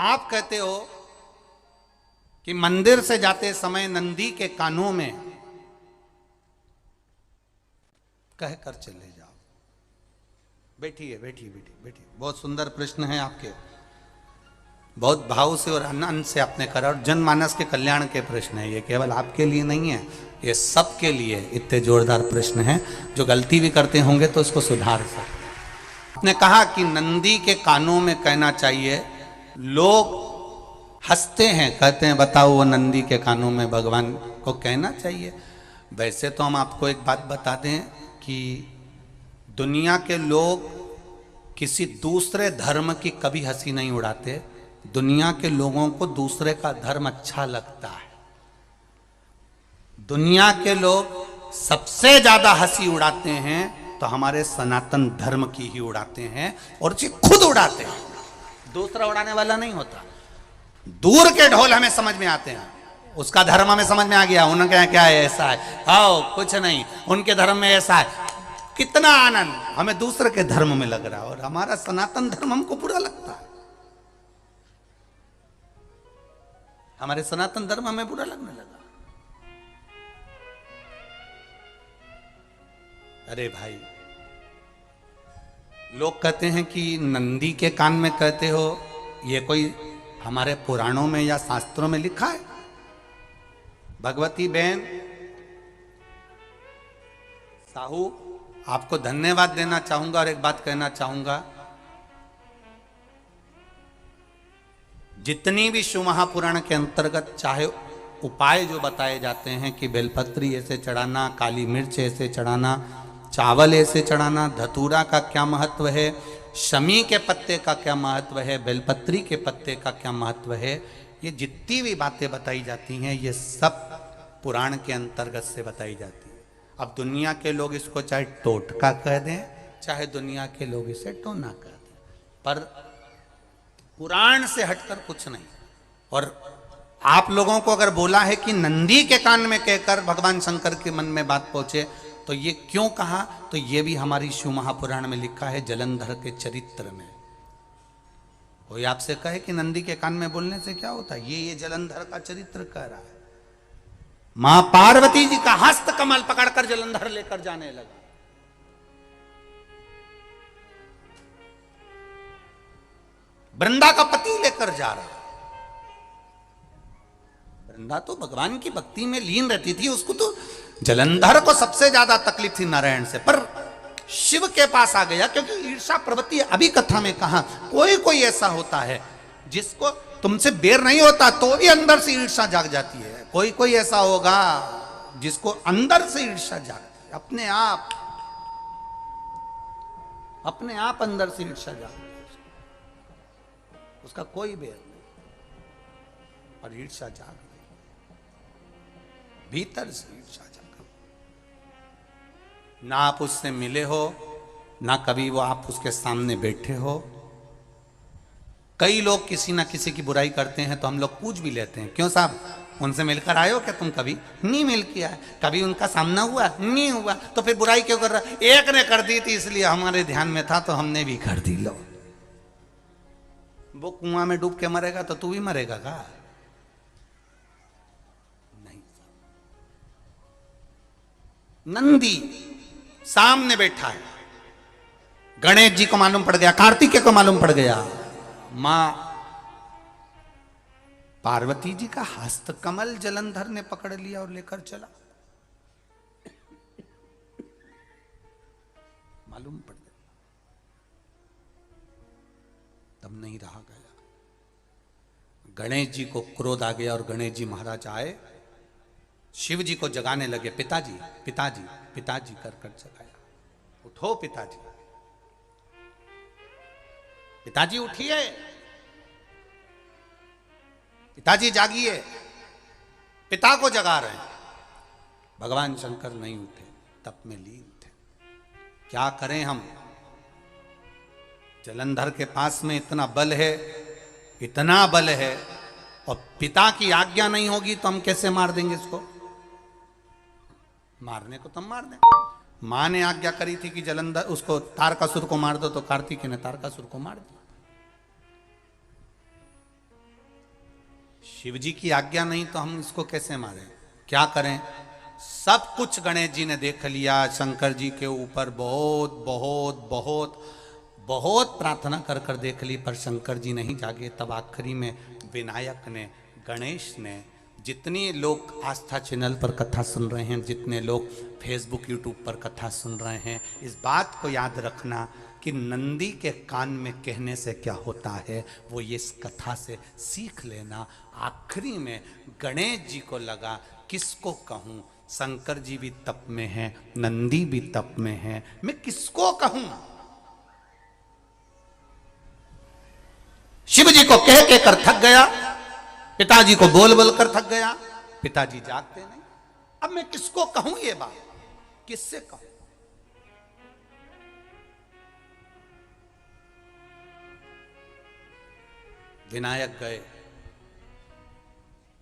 आप कहते हो कि मंदिर से जाते समय नंदी के कानों में कहकर चले जाओ। बैठिए बैठिए बैठिए बैठिए। बहुत सुंदर प्रश्न है आपके, बहुत भाव से और आनंद से आपने करा, और जनमानस के कल्याण के प्रश्न है ये, केवल आपके लिए नहीं है, ये सबके लिए इतने जोरदार प्रश्न हैं। जो गलती भी करते होंगे तो उसको सुधार सकते। आपने कहा कि नंदी के कानों में कहना चाहिए। लोग हंसते हैं, कहते हैं बताओ वो नंदी के कानों में भगवान को कहना चाहिए। वैसे तो हम आपको एक बात बता दें कि दुनिया के लोग किसी दूसरे धर्म की कभी हंसी नहीं उड़ाते। दुनिया के लोगों को दूसरे का धर्म अच्छा लगता है। दुनिया के लोग सबसे ज्यादा हंसी उड़ाते हैं तो हमारे सनातन धर्म की ही उड़ाते हैं, और उसे खुद उड़ाते हैं, दूसरा उड़ाने वाला नहीं होता। दूर के ढोल हमें समझ में आते हैं, उसका धर्म हमें समझ में आ गया, उनके यहाँ क्या है, ऐसा है, आओ कुछ नहीं, उनके धर्म में ऐसा है। कितना आनंद हमें दूसरे के धर्म में लग रहा है, और हमारा सनातन धर्म हमको बुरा लगता है। हमारे सनातन धर्म हमें बुरा लगने लगा। अरे भाई, लोग कहते हैं कि नंदी के कान में कहते हो, ये कोई हमारे पुराणों में या शास्त्रों में लिखा है? भगवती बहन साहू, आपको धन्यवाद देना चाहूंगा और एक बात कहना चाहूंगा। जितनी भी शिव महापुराण के अंतर्गत चाहे उपाय जो बताए जाते हैं कि बेलपत्री ऐसे चढ़ाना, काली मिर्च ऐसे चढ़ाना, चावल ऐसे चढ़ाना, धतूरा का क्या महत्व है, शमी के पत्ते का क्या महत्व है, बेलपत्री के पत्ते का क्या महत्व है, ये जितनी भी बातें बताई जाती हैं ये सब पुराण के अंतर्गत से बताई जाती है। अब दुनिया के लोग इसको चाहे टोटका कह दें, चाहे दुनिया के लोग इसे टोना कह दें, पर पुराण से हटकर कुछ नहीं। और आप लोगों को अगर बोला है कि नंदी के कान में कहकर भगवान शंकर के मन में बात पहुंचे, तो ये क्यों कहा, तो ये भी हमारी शिव महापुराण में लिखा है, जलंधर के चरित्र में। कोई आपसे कहे कि नंदी के कान में बोलने से क्या होता है, ये जलंधर का चरित्र कह रहा है। मां पार्वती जी का हस्त कमल पकड़कर जलंधर लेकर जाने लगा। वृंदा का पति लेकर जा रहा। वृंदा तो भगवान की भक्ति में लीन रहती थी, उसको तो जलंधर को सबसे ज्यादा तकलीफ थी नारायण से, पर शिव के पास आ गया, क्योंकि ईर्षा प्रवृत्ति अभी कथा में कहा, कोई कोई ऐसा होता है जिसको तुमसे बेर नहीं होता तो भी अंदर से ईर्षा जाग जाती है। कोई कोई ऐसा होगा जिसको अंदर से ईर्षा जागती है, अपने आप अंदर से ईर्षा जागती है, उसका कोई बेर नहीं, और ईर्षा जाग गई, भीतर से ईर्षा जाग। ना आप उससे मिले हो, ना कभी वो आप उसके सामने बैठे हो। कई लोग किसी ना किसी की बुराई करते हैं तो हम लोग पूछ भी लेते हैं, क्यों साहब उनसे मिलकर आए हो क्या तुम? कभी नहीं मिल किया है, कभी उनका सामना हुआ नहीं हुआ, तो फिर बुराई क्यों कर रहा? एक ने कर दी थी इसलिए हमारे ध्यान में था तो हमने भी कर दी। लो, वो कुआं में डूब के मरेगा तो तू भी मरेगा का? नहीं। नंदी सामने बैठा है, गणेश जी को मालूम पड़ गया, कार्तिकेय को मालूम पड़ गया, मां पार्वती जी का हस्त कमल जलंधर ने पकड़ लिया और लेकर चला। मालूम पड़ गया, तब नहीं रहा गया। गणेश जी को क्रोध आ गया और गणेश जी महाराज आए, शिव जी को जगाने लगे। पिताजी पिताजी पिताजी कर कर जगाया। उठो पिताजी, पिताजी उठिए, पिताजी जागिए। पिता को जगा रहे हैं। भगवान शंकर नहीं उठे, तप में लीन थे। क्या करें हम? जलंधर के पास में इतना बल है, इतना बल है, और पिता की आज्ञा नहीं होगी तो हम कैसे मार देंगे इसको? मारने को तो हम मार दें। मां ने आज्ञा करी थी कि जलंधर उसको तारकासुर को मार दो, तो कार्तिकेय ने तारकासुर को मार दिया। शिव जी की आज्ञा नहीं तो हम इसको कैसे मारें? क्या करें? सब कुछ गणेश जी ने देख लिया, शंकर जी के ऊपर बहुत बहुत बहुत बहुत प्रार्थना कर कर देख ली, पर शंकर जी नहीं जागे। तब आखिरी में विनायक ने, गणेश ने, जितने लोग आस्था चैनल पर कथा सुन रहे हैं, जितने लोग फेसबुक यूट्यूब पर कथा सुन रहे हैं, इस बात को याद रखना कि नंदी के कान में कहने से क्या होता है वो ये इस कथा से सीख लेना। आखिरी में गणेश जी को लगा किसको कहूँ, शंकर जी भी तप में हैं, नंदी भी तप में हैं, मैं किसको कहूँ? शिव जी को कह के कर थक गया, पिताजी को बोल बोल कर थक गया, पिताजी जागते नहीं। अब मैं किसको कहूं ये बात, किससे कहूं? विनायक गए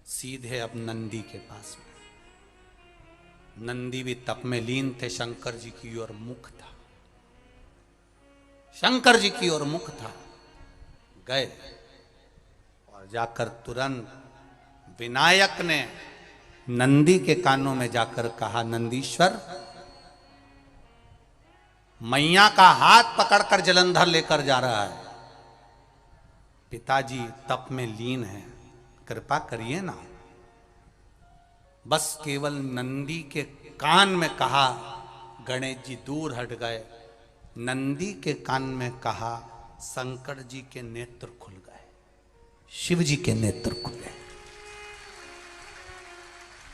सीधे अब नंदी के पास में। नंदी भी तप में लीन थे, शंकर जी की ओर मुख था, शंकर जी की ओर मुख था। गए और जाकर तुरंत विनायक ने नंदी के कानों में जाकर कहा, नंदीश्वर, मैया का हाथ पकड़कर जलंधर लेकर जा रहा है, पिताजी तप में लीन है, कृपा करिए ना। बस केवल नंदी के कान में कहा, गणेश जी दूर हट गए। नंदी के कान में कहा, शंकर जी के नेत्र खुल गए, शिव जी के नेत्र खुले।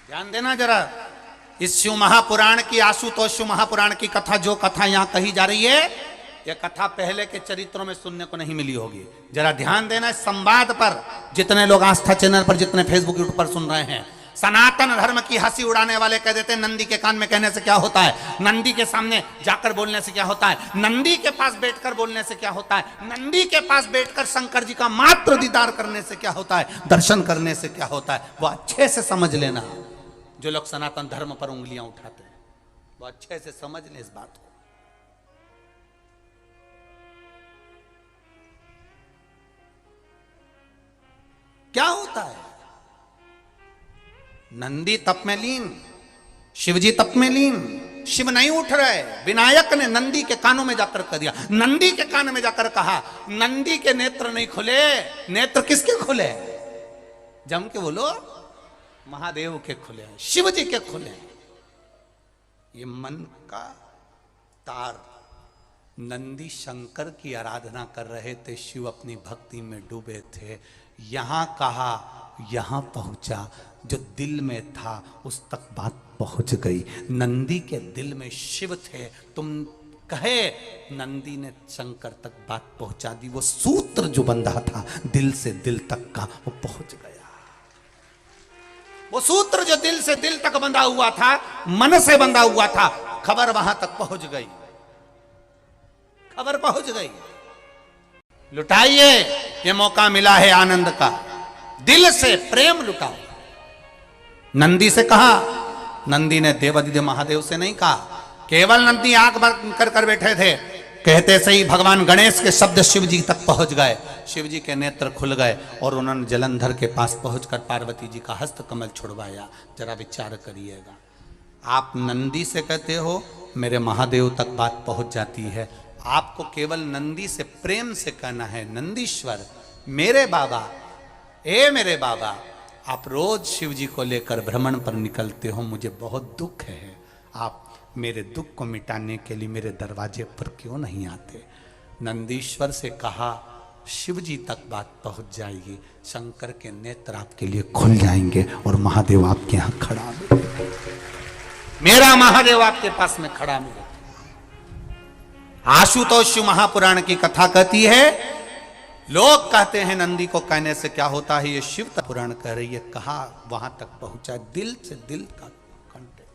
ध्यान देना जरा, इस शिव महापुराण की, आशुतोष शिव महापुराण की कथा, जो कथा यहां कही जा रही है, यह कथा पहले के चरित्रों में सुनने को नहीं मिली होगी। जरा ध्यान देना इस संवाद पर, जितने लोग आस्था चैनल पर, जितने फेसबुक यूट्यूब पर सुन रहे हैं। सनातन धर्म की हंसी उड़ाने वाले कह देते हैं नंदी के कान में कहने से क्या होता है, नंदी के सामने जाकर बोलने से क्या होता है, नंदी के पास बैठकर बोलने से क्या होता है, नंदी के पास बैठकर शंकर जी का मात्र दीदार करने से क्या होता है, दर्शन करने से क्या होता है। वो अच्छे से समझ लेना, जो लोग सनातन धर्म पर उंगलियां उठाते हैं वो अच्छे से समझ ले इस बात को। क्या होता है, नंदी तप में लीन, शिवजी तप में लीन, शिव नहीं उठ रहे। विनायक ने नंदी के कानों में जाकर कह दिया, नंदी के कान में जाकर कहा, नंदी के नेत्र नहीं खुले। नेत्र किसके खुले? जम के बोलो, महादेव के खुले, शिव जी के खुले। ये मन का तार, नंदी शंकर की आराधना कर रहे थे, शिव अपनी भक्ति में डूबे थे। यहां कहा, यहां पहुंचा, जो दिल में था उस तक बात पहुंच गई। नंदी के दिल में शिव थे, तुम कहे, नंदी ने शंकर तक बात पहुंचा दी। वो सूत्र जो बंधा था दिल से दिल तक का, वो पहुंच गया। वो सूत्र जो दिल से दिल तक बंधा हुआ था, मन से बंधा हुआ था, खबर वहां तक पहुंच गई, खबर पहुंच गई। लुटाइए, ये मौका मिला है आनंद का, दिल से प्रेम लुटाओ। नंदी से कहा, नंदी ने देवादिदेव महादेव से नहीं कहा। केवल नंदी आंख बंद कर कर बैठे थे, कहते सही भगवान गणेश के शब्द शिव जी तक पहुंच गए। शिव जी के नेत्र खुल गए और उन्होंने जलंधर के पास पहुंचकर पार्वती जी का हस्त कमल छुड़वाया। जरा विचार करिएगा, आप नंदी से कहते हो मेरे महादेव तक बात पहुंच जाती है, आपको केवल नंदी से प्रेम से कहना है, नंदीश्वर मेरे बाबा, ए मेरे बाबा, आप रोज शिव जी को लेकर भ्रमण पर निकलते हो, मुझे बहुत दुख है, आप मेरे दुख को मिटाने के लिए मेरे दरवाजे पर क्यों नहीं आते? नंदीश्वर से कहा, शिव जी तक बात पहुंच जाएगी, शंकर के नेत्र आपके लिए खुल जाएंगे और महादेव आपके यहां खड़ा मिलेगा, मेरा महादेव आपके पास में खड़ा मिलेगा। आशुतोष शिव महापुराण की कथा कहती है, लोग कहते हैं नंदी को कहने से क्या होता है, ये शिव पुराण कह रही है, कहा वहां तक पहुंचा, दिल से दिल का कंटेक्ट।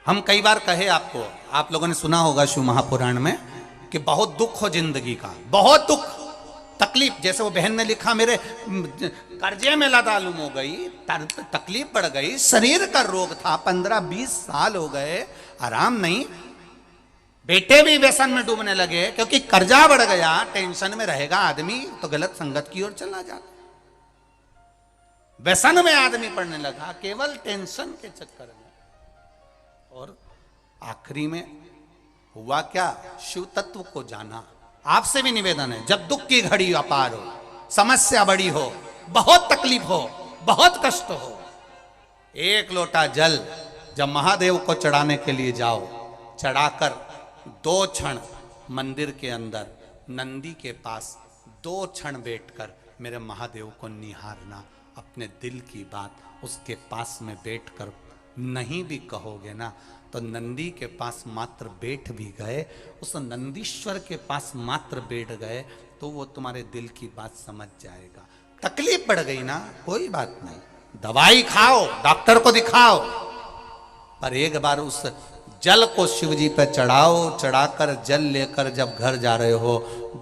हम कई बार कहे आपको, आप लोगों ने सुना होगा शिव महापुराण में कि बहुत दुख हो जिंदगी का, बहुत दुख तकलीफ। जैसे वो बहन ने लिखा, मेरे कर्जे में लदालुम हो गई, तकलीफ बढ़ गई, शरीर का रोग था, 15-20 साल हो गए, आराम नहीं, बेटे भी व्यसन में डूबने लगे क्योंकि कर्जा बढ़ गया। टेंशन में रहेगा आदमी तो गलत संगत की ओर चला जाता। व्यसन में आदमी पड़ने लगा, केवल टेंशन के चक्कर में। और आखिरी में हुआ क्या? शिव तत्व को जाना। आपसे भी निवेदन है, जब दुख की घड़ी अपार हो, समस्या बड़ी हो, बहुत तकलीफ हो, बहुत कष्ट हो, एक लोटा जल जब महादेव को चढ़ाने के लिए जाओ, चढ़ाकर 2 क्षण मंदिर के अंदर नंदी के पास 2 क्षण बैठकर मेरे महादेव को निहारना। अपने दिल की बात उसके पास में बैठकर नहीं भी कहोगे ना, तो नंदी के पास मात्र बैठ भी गए, उस नंदीश्वर के पास मात्र बैठ गए, तो वो तुम्हारे दिल की बात समझ जाएगा। तकलीफ बढ़ गई ना, कोई बात नहीं, दवाई खाओ, डॉक्टर को दिखाओ, पर एक बार उस जल को शिव जी पे चढ़ाओ। चढ़ाकर जल लेकर जब घर जा रहे हो,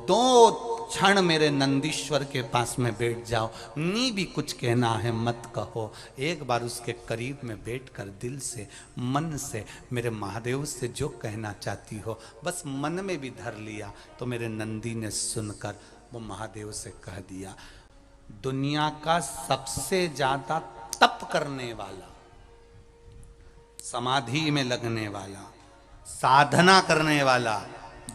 2 क्षण मेरे नंदीश्वर के पास में बैठ जाओ। नी भी कुछ कहना है मत कहो, एक बार उसके करीब में बैठकर दिल से, मन से मेरे महादेव से जो कहना चाहती हो, बस मन में भी धर लिया, तो मेरे नंदी ने सुनकर वो महादेव से कह दिया, दुनिया का सबसे ज्यादा तप करने वाला, समाधि में लगने वाला, साधना करने वाला,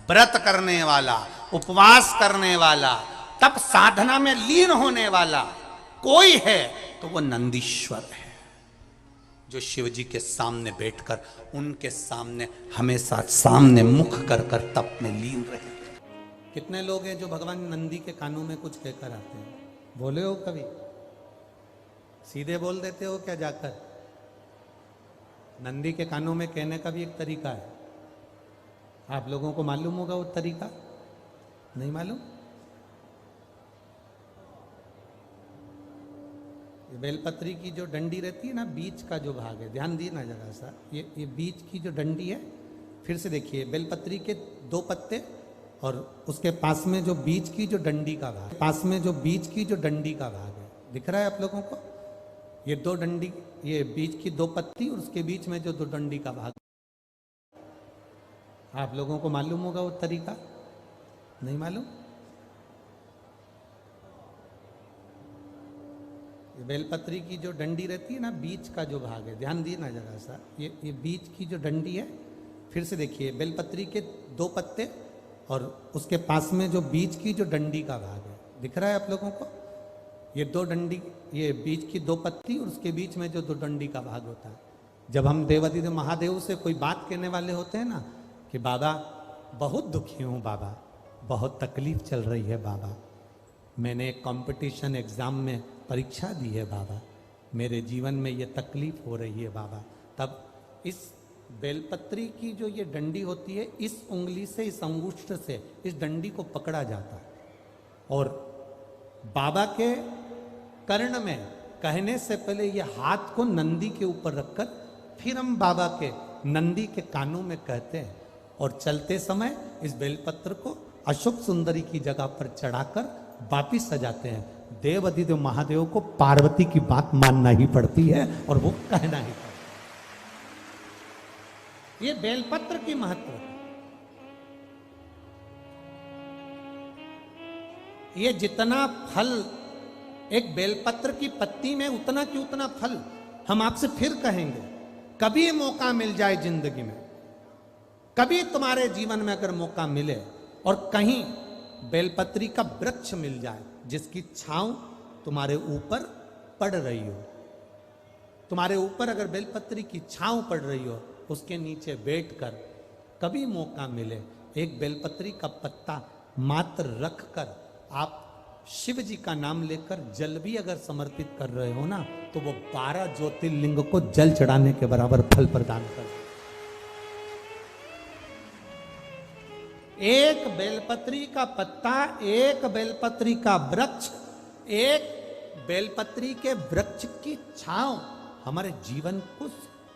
व्रत करने वाला, उपवास करने वाला, तप साधना में लीन होने वाला कोई है तो वो नंदीश्वर है, जो शिव जी के सामने बैठकर उनके सामने हमेशा सामने मुख कर कर तप में लीन रहे। कितने लोग हैं जो भगवान नंदी के कानों में कुछ कहकर आते हैं? बोले हो कभी? सीधे बोल देते हो क्या जाकर? नंदी के कानों में कहने का भी एक तरीका है, आप लोगों को मालूम होगा वो तरीका? नहीं मालूम? ये बेलपत्री की जो डंडी रहती है ना, बीच का जो भाग है, ध्यान दिए ना जरा सा, ये बीच की जो डंडी है, फिर से देखिए, बेलपत्री के 2 पत्ते और उसके पास में जो बीच की जो डंडी का भाग, पास में जो बीच की जो डंडी का भाग है, दिख रहा है आप लोगों को? ये 2 डंडी, ये बीच की 2 पत्ती और उसके बीच में जो 2 डंडी का भाग, आप लोगों को मालूम होगा वो तरीका? नहीं मालूम? ये बेलपत्री की जो डंडी रहती है ना, बीच का जो भाग है, ध्यान दिए ना जरा सा, ये बीच की जो डंडी है, फिर से देखिए, बेलपत्री के 2 पत्ते और उसके पास में जो बीच की जो डंडी का भाग है, दिख रहा है आप लोगों को? ये 2 डंडी, ये बीच की 2 पत्ती और उसके बीच में जो 2 डंडी का भाग होता है। जब हम देवादिदेव महादेव से कोई बात कहने वाले होते हैं ना, कि बाबा बहुत दुखी हूँ, बाबा बहुत तकलीफ चल रही है, बाबा मैंने एक कंपटीशन एग्ज़ाम में परीक्षा दी है, बाबा मेरे जीवन में ये तकलीफ हो रही है, बाबा, तब इस बेलपत्री की जो ये डंडी होती है, इस उंगली से, इस अंगुष्ठ से इस डंडी को पकड़ा जाता है और बाबा के कर्ण में कहने से पहले ये हाथ को नंदी के ऊपर रखकर फिर हम बाबा के नंदी के कानों में कहते हैं और चलते समय इस बेलपत्र को अशोक सुंदरी की जगह पर चढ़ाकर वापिस सजाते हैं। देव अधिदेव महादेव को पार्वती की बात मानना ही पड़ती है और वो कहना ही पड़ता है। ये बेलपत्र की महत्व है। ये जितना फल एक बेलपत्र की पत्ती में, उतना की उतना फल हम आपसे फिर कहेंगे। कभी मौका मिल जाए जिंदगी में, कभी तुम्हारे जीवन में अगर मौका मिले और कहीं बेलपत्री का वृक्ष मिल जाए जिसकी छांव तुम्हारे ऊपर पड़ रही हो, तुम्हारे ऊपर अगर बेलपत्री की छांव पड़ रही हो, उसके नीचे बैठकर कभी मौका मिले, एक बेलपत्री का पत्ता मात्र रखकर आप शिव जी का नाम लेकर जल भी अगर समर्पित कर रहे हो ना, तो वो 12 ज्योतिर्लिंग को जल चढ़ाने के बराबर फल प्रदान कर। एक बेलपत्री का पत्ता, एक बेलपत्री का वृक्ष, एक बेलपत्री के वृक्ष की छांव हमारे जीवन को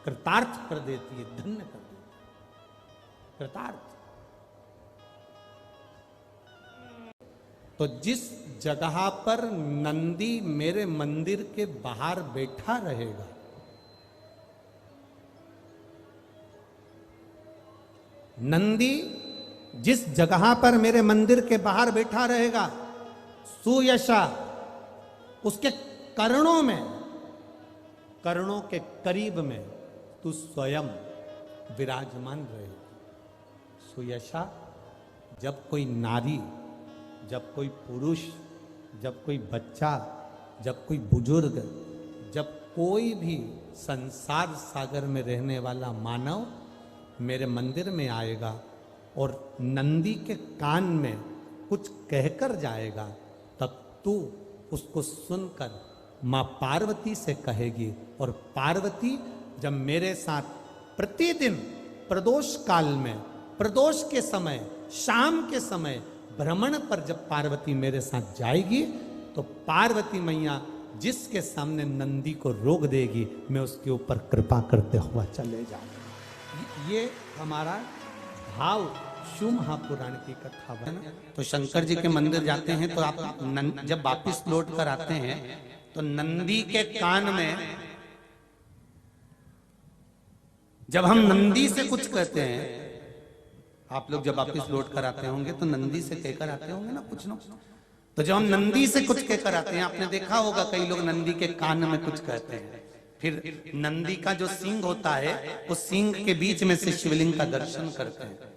कृतार्थ कर देती है, धन्य कर देती है, कृतार्थ। तो जिस जगह पर नंदी मेरे मंदिर के बाहर बैठा रहेगा, नंदी जिस जगह पर मेरे मंदिर के बाहर बैठा रहेगा, सुयशा उसके कर्णों में कर्णों के करीब में तू स्वयं विराजमान रहे। सुयशा, जब कोई नारी, जब कोई पुरुष, जब कोई बच्चा, जब कोई बुजुर्ग, जब कोई भी संसार सागर में रहने वाला मानव मेरे मंदिर में आएगा और नंदी के कान में कुछ कहकर जाएगा, तब तू उसको सुनकर माँ पार्वती से कहेगी। और पार्वती जब मेरे साथ प्रतिदिन प्रदोष काल में, प्रदोष के समय, शाम के समय भ्रमण पर जब पार्वती मेरे साथ जाएगी, तो पार्वती मैया जिसके सामने नंदी को रोक देगी, मैं उसके ऊपर कृपा करते हुआ चले जाऊंगा। ये हमारा भाव शिव महापुराण की कथा है। तो शंकर जी के मंदिर जाते हैं तो आप जब वापिस लौट कर आते हैं तो नंदी के कान में, जब हम नंदी से कुछ कहते हैं, आप लोग जब वापिस लौट कर आते होंगे तो नंदी से कहकर आते होंगे ना कुछ ना। तो जब हम नंदी से कुछ कहकर आते हैं, आपने देखा होगा कई लोग नंदी के कान में कुछ कहते हैं, फिर नंदी का जो सींग होता है उस सींग के बीच में से शिवलिंग का दर्शन करते हैं।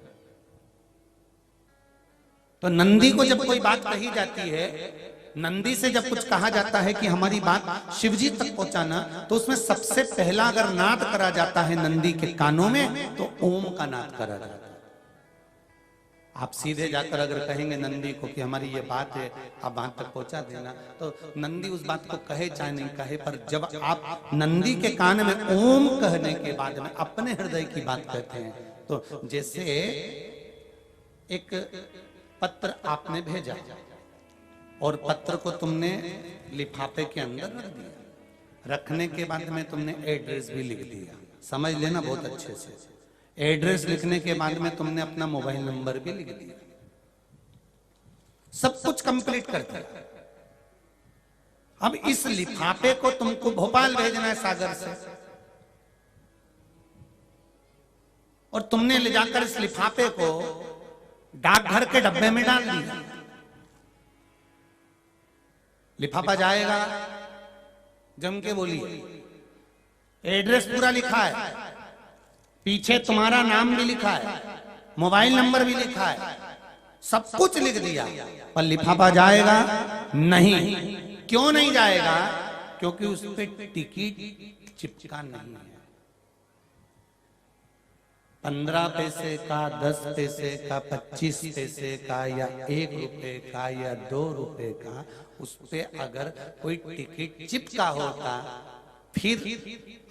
तो नंदी को जब कोई बात कही जाती है, नंदी से जब कुछ कहा जाता है कि हमारी बात शिवजी तक पहुंचाना, तो उसमें सबसे पहला अगर नाद करा जाता है नंदी के कानों में, तो ओम का नाद करा जाता है। आप सीधे जाकर अगर कहेंगे नंदी को कि हमारी ये बात है, आप बात तक पहुंचा देना, तो नंदी उस बात को कहे चाहे नहीं कहे, पर जब आप नंदी के कान में ओम कहने के बाद में अपने हृदय की बात कहते हैं, तो जैसे एक पत्र आपने भेजा और पत्र को तुमने लिफाफे के अंदर रख दिया, रखने के बाद में तुमने एड्रेस भी लिख दिया, समझ लेना बहुत अच्छे से। एड्रेस लिखने के बाद में तुमने अपना मोबाइल नंबर भी लिख दिया, सब कुछ कंप्लीट कर दिया। अब इस लिफाफे को तुमको भोपाल भेजना है सागर से, और तुमने ले जाकर इस लिफाफे को डाकघर के डब्बे में डाल दिया। लिफाफा जाएगा, जम के बोलिए, एड्रेस पूरा लिखा है, पीछे तुम्हारा नाम भी लिखा है, मोबाइल नंबर भी लिखा है, सब कुछ लिख दिया, पर लिफाफा जाएगा नहीं। क्यों नहीं जाएगा? क्योंकि उस पर टिकट चिपका नहीं है। 15 पैसे का, 10 पैसे का, 25 पैसे का, या 1 रुपए का, या 2 रुपए का, उस पे अगर कोई टिकट चिपका होता, फिर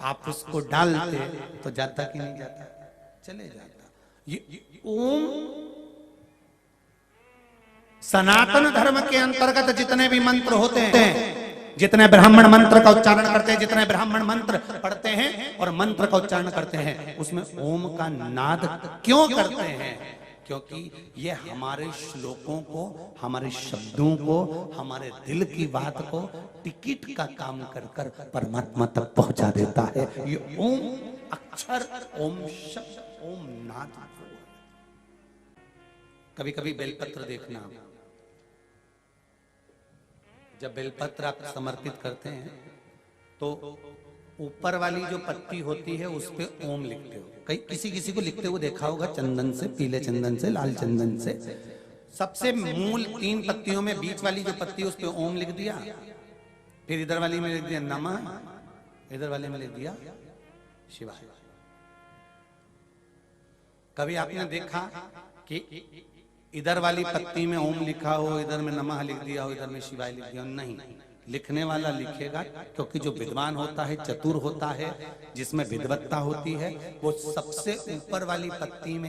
आप उसको डालते तो जाता कि नहीं जाता? चले जाता। ये ओम सनातन धर्म के अंतर्गत जितने भी मंत्र होते हैं, जितने ब्राह्मण मंत्र का उच्चारण करते हैं, जितने ब्राह्मण मंत्र पढ़ते हैं और मंत्र का उच्चारण करते हैं, उसमें ओम का नाद क्यों करते हैं? क्योंकि ये हमारे श्लोकों को, हमारे शब्दों को, हमारे दिल की बात को टिकट का काम कर कर परमात्मा तक पहुंचा देता है। ये ओम अक्षर, ओम शब्द, ओम नाद। कभी कभी बेलपत्र देखना, जब बेलपत्र आप समर्पित करते हैं तो ऊपर वाली जो पत्ती होती है उस पे ओम लिखते हो। कई किसी किसी को लिखते हुए देखा होगा, चंदन से, पीले चंदन से, लाल चंदन से। सबसे मूल 3 पत्तियों में बीच वाली जो पत्ती उस पे ओम लिख दिया, फिर इधर वाली में लिख दिया नमः, इधर वाले में लिख दिया शिवाय। कभी आपने देखा कि इधर वाली पत्ती में ओम लिखा हो, इधर में नमः लिख दिया हो, इधर में शिवाय लिख दिया हो? नहीं, लिखने वाला लिखेगा, क्योंकि जो विद्वान होता है, चतुर होता है, जिसमें विद्वत्ता होती है, वो सबसे ऊपर वाली पत्ती में